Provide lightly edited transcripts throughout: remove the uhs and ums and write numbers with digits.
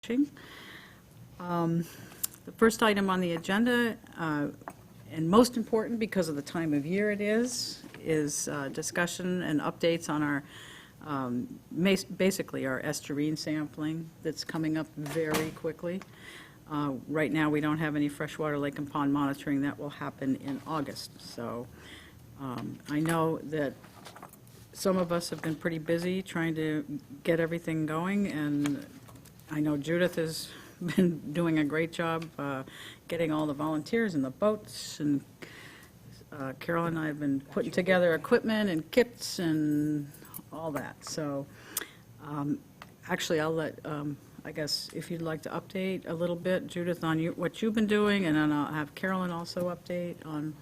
The first item on the agenda, and most important because of the time of year it is discussion and updates on our, basically our estuarine sampling that's coming up very quickly. Right now, we don't have any freshwater lake and pond monitoring. That will happen in August. So I know that some of us have been pretty busy trying to get everything going, and I know Judith has been doing a great job getting all the volunteers and the boats, and Carol and I have been putting together equipment and kits and all that. So actually, I'll let, I guess, if you'd like to update a little bit, Judith, on what you've been doing, and then I'll have Carolyn also update on.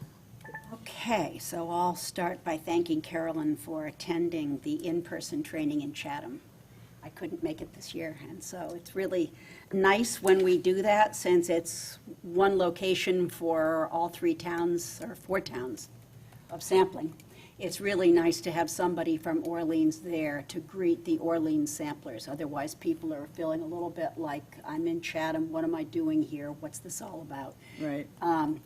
Okay, so I'll start by thanking Carolyn for attending the in-person training in Chatham. I couldn't make it this year, and so it's really nice when we do that, since it's one location for all 3 towns, or 4 towns of sampling. It's really nice to have somebody from Orleans there to greet the Orleans samplers. Otherwise, people are feeling a little bit like, I'm in Chatham, what am I doing here? What's this all about? Right.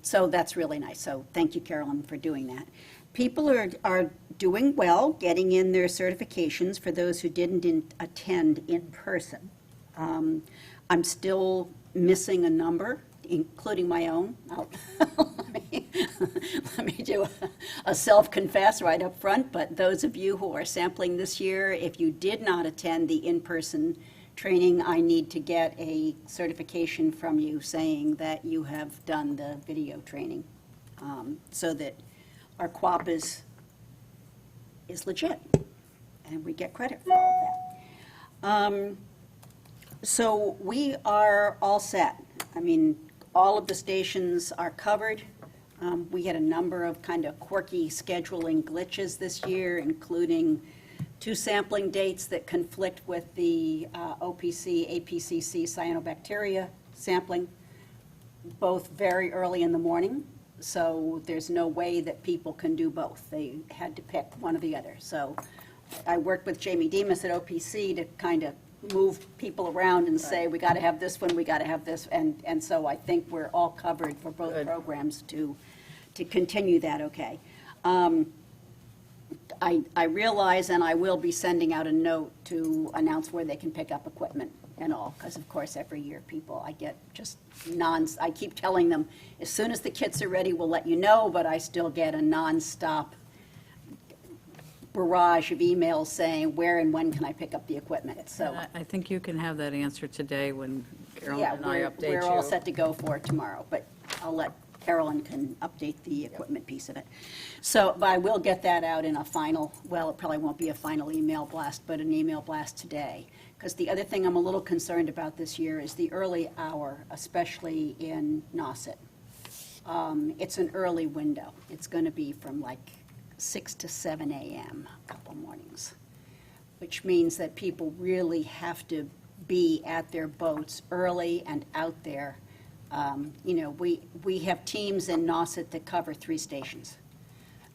So that's really nice. So thank you, Carolyn, for doing that. People are doing well, getting in their certifications for those who didn't attend in person. I'm still missing a number, including my own. Let me do a self-confess right up front, but those of you who are sampling this year, if you did not attend the in-person training, I need to get a certification from you saying that you have done the video training, so that our QUAP is legit, and we get credit for all of that. So we are all set. I mean, all of the stations are covered. We had a number of kind of quirky scheduling glitches this year, including 2 sampling dates that conflict with the OPC, APCC cyanobacteria sampling, both very early in the morning. So there's no way that people can do both. They had to pick one or the other. So I worked with Jamie Demas at OPC to kind of move people around and say, we got to have this one, we got to have this, and so I think we're all covered for both Good. programs to continue that okay. I realize, and I will be sending out a note to announce where they can pick up equipment and all, because of course every year people, I get just I keep telling them, as soon as the kits are ready, we'll let you know, but I still get a nonstop barrage of emails saying, where and when can I pick up the equipment? So I think you can have that answer today when Carolyn yeah, and I update you. we're all set to go for it tomorrow, but I'll let Carolyn can update the equipment piece of it. So, but I will get that out in a final, well, it probably won't be a final email blast, but an email blast today. Because the other thing I'm a little concerned about this year is the early hour, especially in Nauset. It's an early window. It's going to be from like 6 to 7 a.m. a couple mornings, which means that people really have to be at their boats early and out there. You know, we have teams in Nauset that cover 3 stations.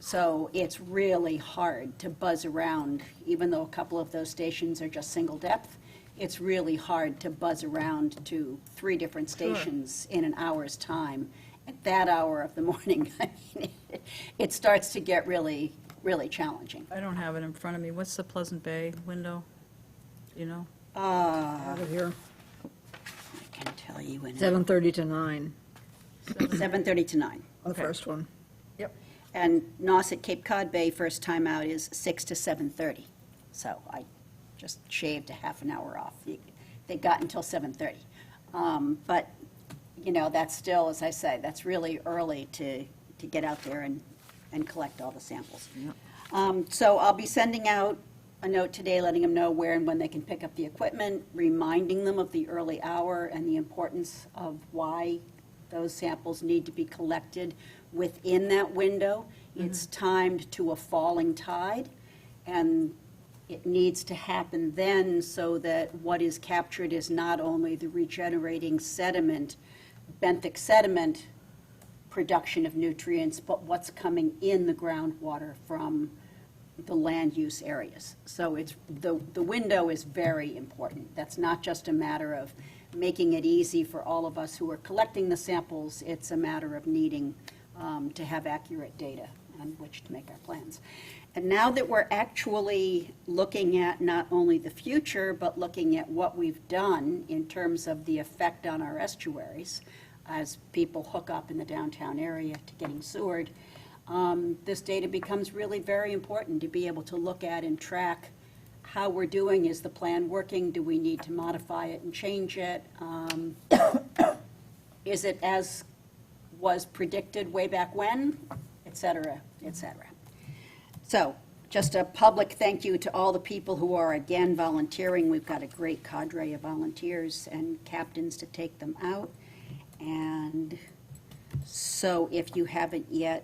So it's really hard to buzz around, even though a couple of those stations are just single depth. It's really hard to buzz around to 3 different stations in an hour's time. At that hour of the morning, I mean, it starts to get really, really challenging. I don't have it in front of me. What's the Pleasant Bay window? You know? Out of here, I can tell you in 7:30 to 9, 7:30 to 9. the Okay. first one. Yep. And Nauset Cape Cod Bay first time out is 6 to 7:30. So I just shaved a half an hour off. They got until 7:30. But, you know, that's still, as I say, that's really early to get out there and collect all the samples. Yep. So I'll be sending out a note today letting them know where and when they can pick up the equipment, reminding them of the early hour and the importance of why those samples need to be collected within that window. It's timed to a falling tide, and it needs to happen then so that what is captured is not only the regenerating sediment, benthic sediment production of nutrients, but what's coming in the groundwater from the land use areas. So it's the window is very important. That's not just a matter of making it easy for all of us who are collecting the samples. It's a matter of needing to have accurate data on which to make our plans. And now that we're actually looking at not only the future, but looking at what we've done in terms of the effect on our estuaries as people hook up in the downtown area to getting sewered, this data becomes really very important to be able to look at and track how we're doing. Is the plan working? Do we need to modify it and change it? Is it as was predicted way back when, et cetera, et cetera. So just a public thank you to all the people who are again volunteering. We've got a great cadre of volunteers and captains to take them out. And so if you haven't yet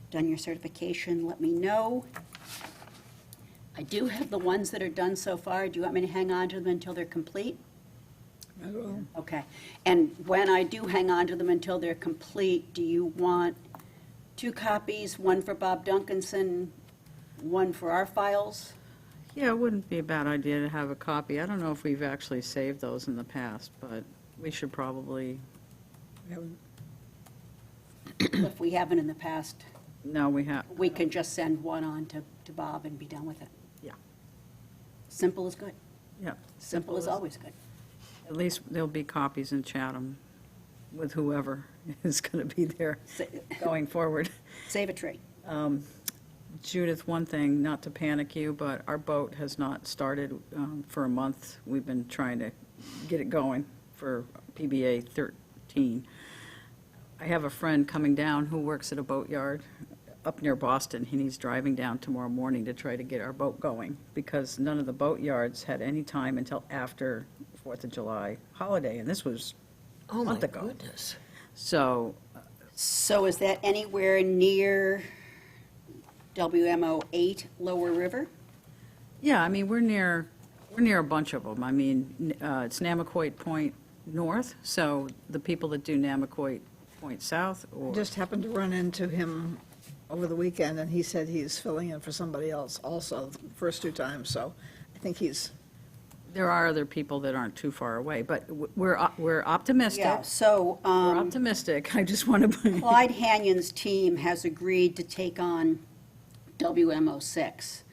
done your certification, let me know. I do have the ones that are done so far. Do you want me to hang on to them until they're complete? I will. Okay. And when I do hang on to them until they're complete, do you want 2 copies, one for Bob Duncanson, one for our files? Yeah, it wouldn't be a bad idea to have a copy. I don't know if we've actually saved those in the past, but we should probably, We haven't- If we haven't in the past, no, we have, we can just send one on to Bob and be done with it. yeah, Simple is good. yeah. Simple is always good. At least there'll be copies in Chatham with whoever is going to be there Sa- going forward. Save a tree. Judith, one thing, not to panic you, but our boat has not started for a month. We've been trying to get it going for PBA 13. I have a friend coming down who works at a boatyard up near Boston, and he's driving down tomorrow morning to try to get our boat going, because none of the boatyards had any time until after 4th of July holiday, and this was a Oh, my month ago. goodness. So, So is that anywhere near WMO 8 Lower River? yeah, I mean, we're near a bunch of them. I mean, it's Namaquoit Point North, so the people that do Namaquoit Point South, I or, just happened to run into him over the weekend, and he said he's filling in for somebody else also, the first 2 times, so I think he's, there are other people that aren't too far away, but we're optimistic. Yeah, so We're optimistic. I just want to, Clyde Hanyon's team has agreed to take on WMO 6,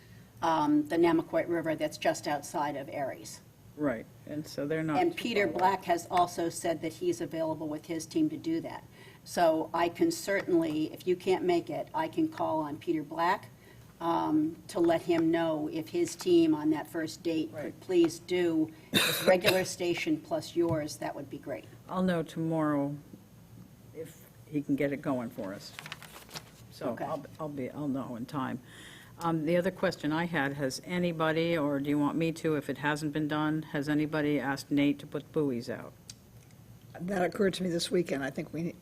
the Namaquoit River that's just outside of Aries. right, and so they're not. And too Peter far away. Black has also said that he's available with his team to do that. So I can certainly, if you can't make it, I can call on Peter Black to let him know if his team on that first date could Right. please do his regular station plus yours, that would be great. I'll know tomorrow if he can get it going for us. So Okay. I'll know in time. The other question I had, has anybody, or do you want me to, if it hasn't been done, has anybody asked Nate to put buoys out? that occurred to me this weekend. I think we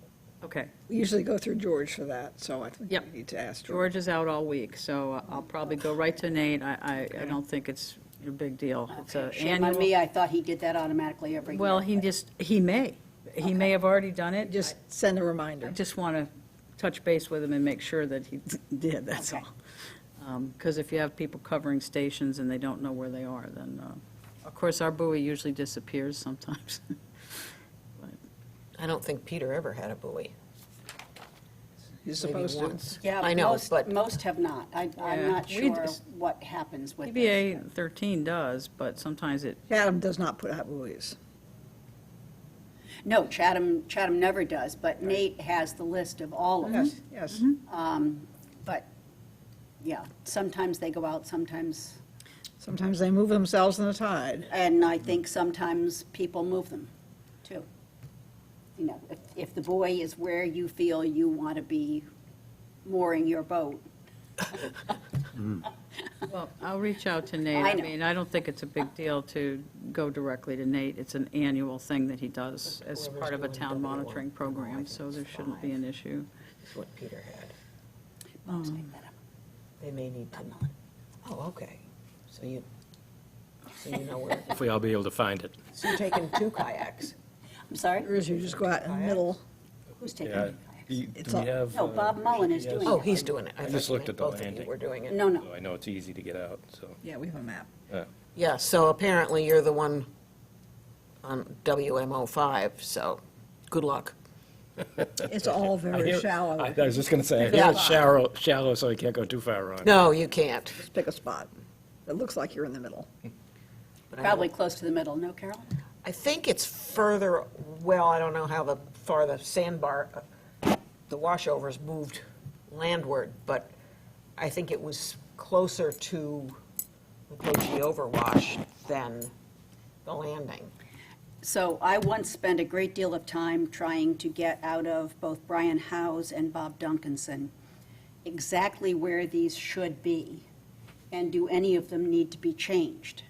Okay. usually go through George for that, so I think Yep. we need to ask George. George is out all week, so I'll probably go right to Nate. I don't think it's a big deal. It's a Shame on annual. me, I thought he did that automatically every year. Well, he may. He may have already done it. Just send a I reminder. just want to touch base with him and make sure that he did, that's Okay. all. Because if you have people covering stations and they don't know where they are, then, of course, our buoy usually disappears sometimes. I don't think Peter ever had a buoy. He's Maybe supposed to. once. Yeah, I know, most- but Most have not. I'm Yeah, not we sure just- what happens with this. PBA 13 does, but sometimes it, Chatham does not put out buoys. No, Chatham never does, but Nate has the list of all of them. Yes, yes. But, yeah, sometimes they go out, sometimes, Sometimes they move themselves in the tide. and I think sometimes people move them, too. You know, if the buoy is where you feel you want to be mooring your boat. well, I'll reach out to Nate. I I know. mean, I don't think it's a big deal to go directly to Nate. It's an annual thing that he does as Whoever's part of a doing town W1, monitoring I program, think so it's there shouldn't be 5. an issue. Is what Peter had. Let's make that up. They may need to. Oh, okay. So you know where, Hopefully I'll be able to find it. so you're taking 2 kayaks. I'm sorry, Or is you just go out in the middle. who's taking Yeah. it? Do It's we all- have? No, Bob Mullen is GPS? doing Oh, he's doing it. I thought just you looked meant at the both of you landing. were doing it. No, no. So I know it's easy to get out, so. Yeah, we have a map. yeah. Yeah, so apparently you're the one on WMO5, so good luck. It's all very shallow. I was just going to say, Yeah. it's shallow, so you can't go too far on. No, you can't. Just pick a spot. It looks like you're in the middle. But I Probably close to the middle, no, Carol? I think it's further, well, I don't know how far the sandbar, the washovers moved landward, but I think it was closer to the Poche overwash than the landing. So I once spent a great deal of time trying to get out of both Brian Howes and Bob Duncanson exactly where these should be, and do any of them need to be changed?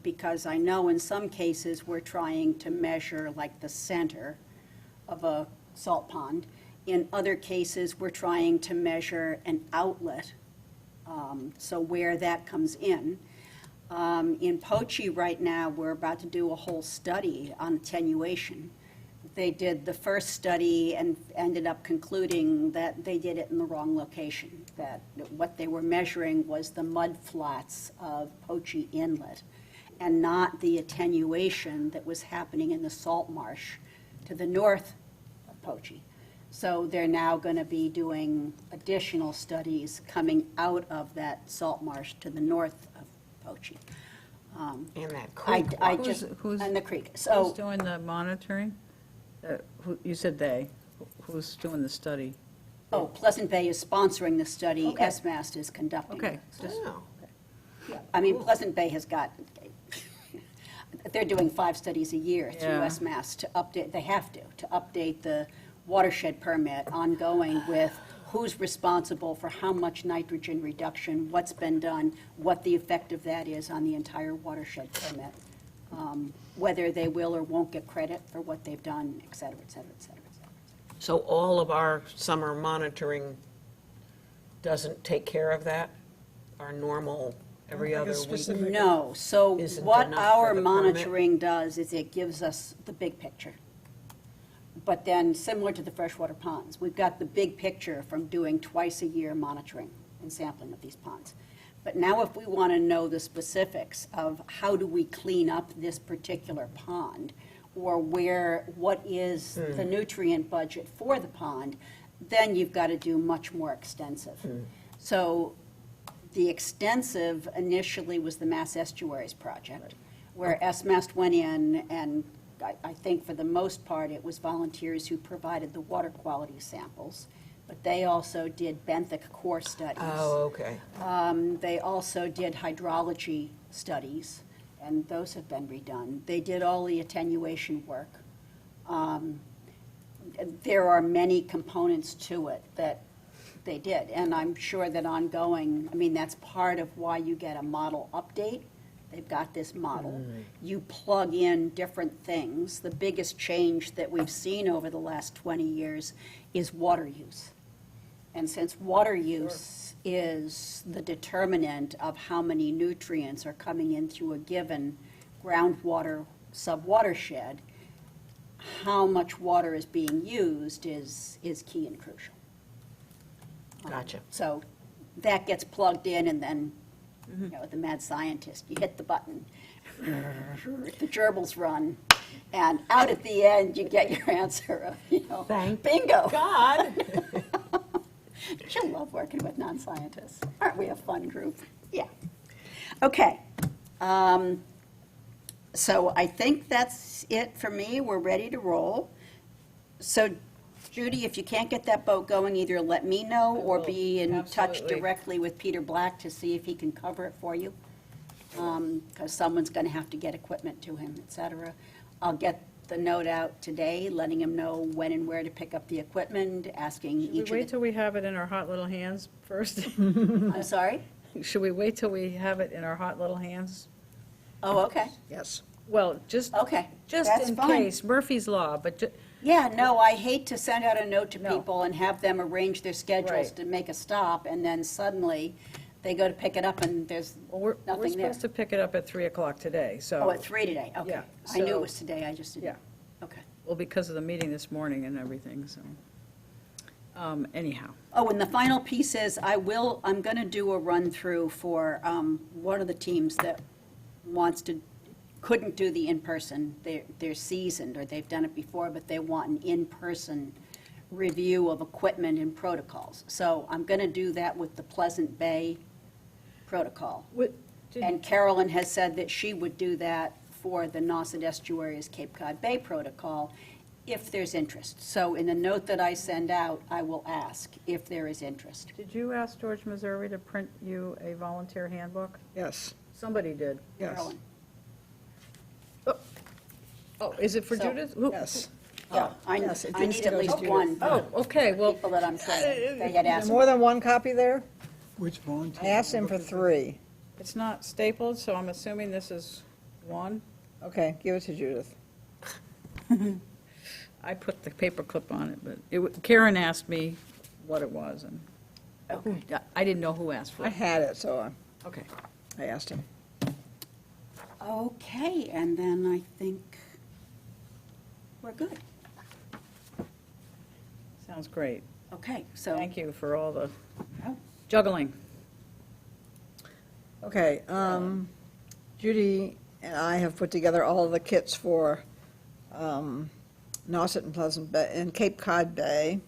Because I know in some cases, we're trying to measure like the center of a salt pond. In other cases, we're trying to measure an outlet, so where that comes in. In Poche right now, we're about to do a whole study on attenuation. They did the first study and ended up concluding that they did it in the wrong location, that what they were measuring was the mud flats of Poche Inlet and not the attenuation that was happening in the salt marsh to the north of Poche. So they're now going to be doing additional studies coming out of that salt marsh to the north of Poche. And that I creek. Who's- and the creek. Who's So, doing the monitoring? You said they. Who's doing the study? Pleasant Bay is sponsoring the study, Okay. SMAST is conducting Okay, it. just, Oh, I mean, Pleasant Bay has got, they're doing 5 studies a year through Yeah. SMAST to update, they have to update the watershed permit ongoing with who's responsible for how much nitrogen reduction, what's been done, what the effect of that is on the entire watershed permit, whether they will or won't get credit for what they've done, et cetera, et cetera, et cetera, et cetera. So all of our summer monitoring doesn't take care of that? Our normal every think other it's week? specific. No, so Isn't what enough our for the permit? monitoring does is it gives us the big picture. But then, similar to the freshwater ponds, we've got the big picture from doing twice a year monitoring and sampling of these ponds. But now if we want to know the specifics of how do we clean up this particular pond, or what is the nutrient budget for the pond, then you've got to do much more extensive. So the extensive initially was the Mass Estuaries Project, where SMAST went in, and I think for the most part, it was volunteers who provided the water quality samples, but they also did benthic core studies. Oh, okay. They also did hydrology studies, and those have been redone. They did all the attenuation work. There are many components to it that they did, and I'm sure that ongoing, I mean, that's part of why you get a model update. They've got this model. You plug in different things. The biggest change that we've seen over the last 20 years is water use. And since water use is the determinant of how many nutrients are coming in through a given groundwater subwatershed, how much water is being used is key and crucial. Gotcha. So that gets plugged in, and then, you know, the mad scientist, you hit the button, the gerbils run, and out at the end, you get your answer of, Thank bingo. God. She'll love working with non-scientists. Aren't we a fun group? Yeah. Okay. So I think that's it for me. We're ready to roll. So Judy, if you can't get that boat going, either let me know or be in touch Absolutely. directly with Peter Black to see if he can cover it for you. Because someone's going to have to get equipment to him, et cetera. I'll get the note out today, letting him know when and where to pick up the equipment, asking should we each wait of till we have it in our hot little hands first? the, I'm sorry? Should we wait till we have it in our hot little hands? Oh, okay, Yes. Well, just okay. just That's in fine. case, Murphy's Law, but Yeah, no, I hate to send out a note to No. people and have them arrange their schedules Right. to make a stop, and then suddenly they go to pick it up and there's we're nothing there. supposed to pick it up at 3 o'clock today, so. Oh, at 3 today, okay. Yeah, I knew so- it was today, I just didn't. Yeah. Okay. Well, because of the meeting this morning and everything, so. Anyhow, Oh, and the final piece is, I'm going to do a run-through for one of the teams that wants to couldn't do the in-person. They're seasoned, or they've done it before, but they want an in-person review of equipment and protocols. So I'm going to do that with the Pleasant Bay protocol. And Carolyn has said that she would do that for the Nauset Estuary's Cape Cod Bay protocol if there's interest. So in the note that I send out, I will ask if there is interest. Did you ask George Missouri to print you a volunteer handbook? Yes, Somebody did. yes, Carolyn? Oh, is it for So- Judith? Who- yes. Yeah, yes, it I needs need to at go least to Judith. one Oh, okay, well, people that I'm saying. They had Is asked. there more than one copy there? Which volunteer? I asked him for 3. it's not stapled, so I'm assuming this is one. Okay, give it to Judith. I put the paper clip on it, but Karen asked me what it was, and I didn't know who asked for I it. had it, so Okay. I asked him. Okay, and then I think we're good. Sounds great. Okay, so. Thank you for all the Oh. juggling. Okay, Judy and I have put together all of the kits for Nauset and Pleasant Bay, and Cape Cod Bay.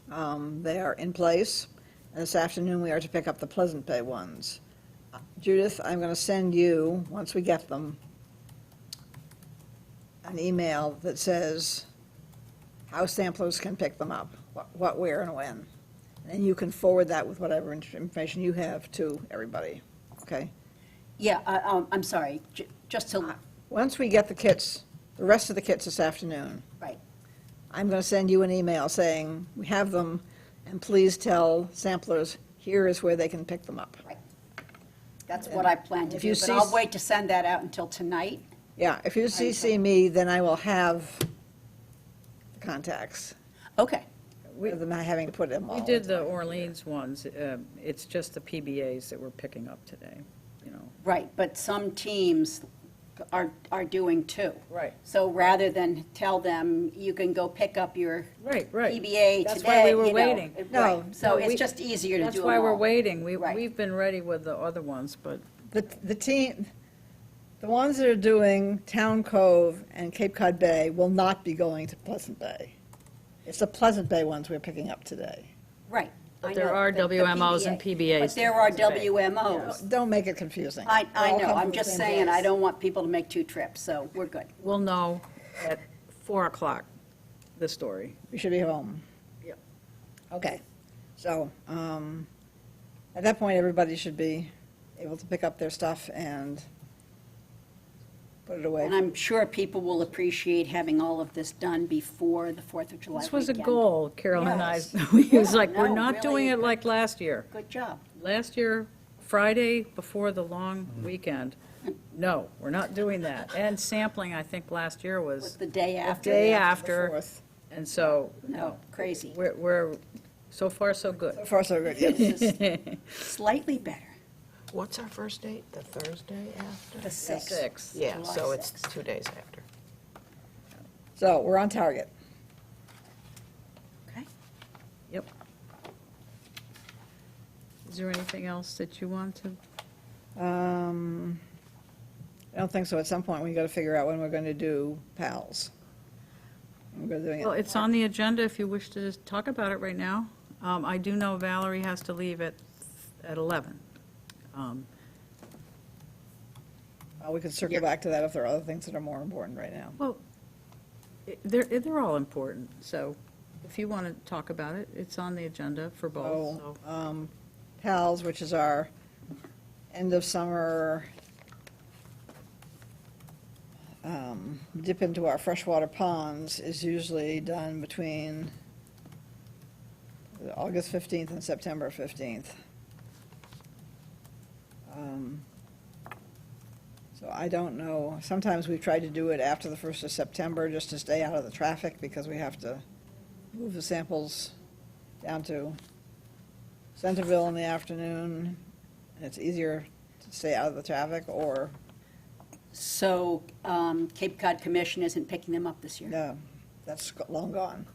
They are in place, and this afternoon we are to pick up the Pleasant Bay ones. Judith, I'm going to send you, once we get them, an email that says how samplers can pick them up, what, where, and when. And you can forward that with whatever information you have to everybody, okay? Yeah, I'm sorry, just to, Once we get the kits, the rest of the kits this afternoon, right, I'm going to send you an email saying, we have them, and please tell samplers, here is where they can pick them up. right. That's what I plan to If do, you but see I'll wait to send that out until tonight. Yeah, if you CC me, then I will have the contacts, Okay, rather than having to put them all. We did the Orleans ones. It's just the PBAs that we're picking up today, you know. right, but some teams are doing two. Right. So rather than tell them, you can go pick up your Right, right. PBA today, That's why we were you know, waiting. No, right. So no, it's we- just easier to do That's them why we're all. waiting. Right. We've been ready with the other ones, but The team, the ones that are doing Town Cove and Cape Cod Bay will not be going to Pleasant Bay. It's the Pleasant Bay ones we're picking up today. Right. But I there know, are the WMOs and PBAs But there are to Pleasant Bay. WMOs. Don't make it confusing. I They all know, come I'm from the just same saying, I place. don't want people to make 2 trips, so we're good. we'll know at 4 o'clock, the story. We should be home. Yep. Okay, so, at that point, everybody should be able to pick up their stuff and put it away. And I'm sure people will appreciate having all of this done before the 4th of July This was a weekend. goal, Carolyn and I. Yes. We was Yeah, like, we're no, not doing really it like last year. Good job. Last year, Friday before the long weekend, no, we're not doing that. And sampling, I think last year Was was the day the after. day The after. 4th. And so, No, crazy. we're, so far, so good. So far, so good, yes. This is slightly better, What's our first date? The Thursday after? the 6th. 6. Yeah, July so it's 6th. 2 days after. So, we're on target. Okay. Yep. Is there anything else that you want to? I don't think so. At some point, we got to figure out when we're going to do PALs. We're going to do Well, it. it's on the agenda if you wish to just talk about it right now. I do know Valerie has to leave at 11. We could circle back to that if there are other things that are more important right now. Well, they're all important, so if you want to talk about it, it's on the agenda for both. So, so. PALs, which is our end of summer dip into our freshwater ponds, is usually done between August 15th and September 15th. So I don't know, sometimes we've tried to do it after the 1st of September, just to stay out of the traffic, because we have to move the samples down to Centerville in the afternoon, and it's easier to stay out of the traffic, or, So Cape Cod Commission isn't picking them up this year? no, that's long gone.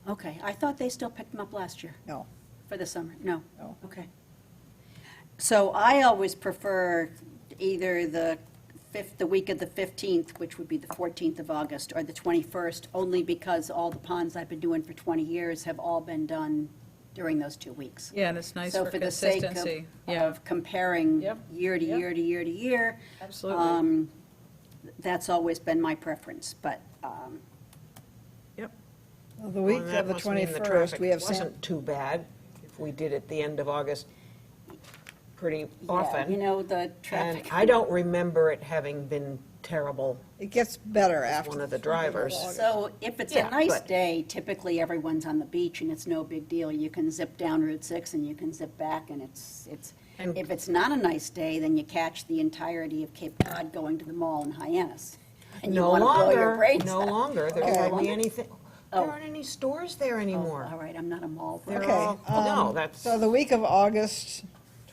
Okay, I thought they still picked them up last year No, for the summer. No? no. Okay. So I always prefer either the the week of the 15th, which would be the 14th of August, or the 21st, only because all the ponds I've been doing for 20 years have all been done during those 2 weeks. Yeah, and it's nice So for for the sake consistency. Yeah, of comparing Yep, year to yep. year to year to year, absolutely. that's always been my preference, but, Yep. Well, the week Well, that of the must mean 21st, traffic we have wasn't too bad if we did it the end of August pretty yeah, often. you know, the And traffic. I don't remember it having been terrible. it gets better after. one of the the drivers. August. So if it's a Yeah, nice but- day, typically everyone's on the beach and it's no big deal. You can zip down Route 6 and you can zip back and it's, And- if it's not a nice day, then you catch the entirety of Cape Cod going to the mall in Hyannis. And you No want to blow your longer, brains no out. longer. There Okay. hardly anything, there Oh. aren't any stores there Oh, anymore. all right, I'm not a mall They're person. Okay, all, no, that's, So the week of August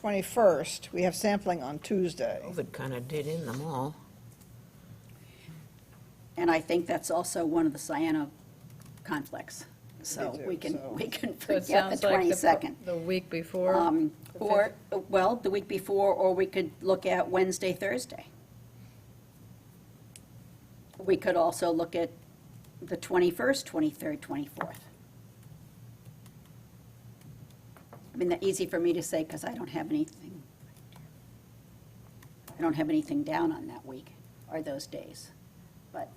21st, we have sampling on Tuesday. COVID kind of did in the mall. And I think that's also one of the Sienna conflicts. So do, we can, so- we can So it forget the sounds like 22nd. the week before. Or, well, the week before, or we could look at Wednesday, Thursday. We could also look at the 21st, 23rd, 24th. I mean, that's easy for me to say because I don't have anything. I don't have anything down on that week or those days. But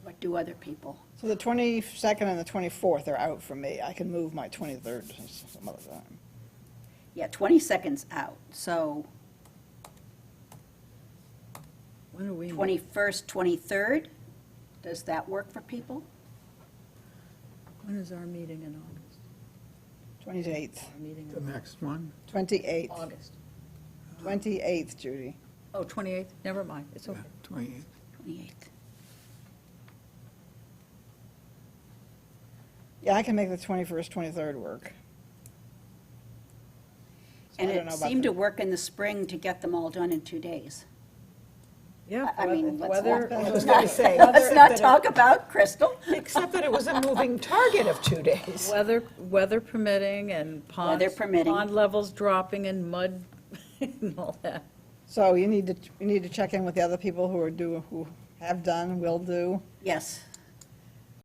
what do other people? So the 22nd and the 24th are out for me. I can move my 23rd to some other time. Yeah, 22nd's out, so When are we? 21st, 23rd, does that work for people? When is our meeting in August? 28th, Our meeting The in next one? 28th, August. 28th, Judy. Oh, 28th, never mind, it's okay. 28th. 28th. Yeah, I can make the 21st, 23rd work. So And I don't it know about seemed the- to work in the spring to get them all done in 2 days. Yeah. I mean, let's weather- not, I was gonna say, let's not that it- talk about Crystal. Except that it was a moving target of 2 days. Weather permitting and ponds. Weather permitting. Pond levels dropping and mud and all that. So you need to check in with the other people who have done, will do. Yes,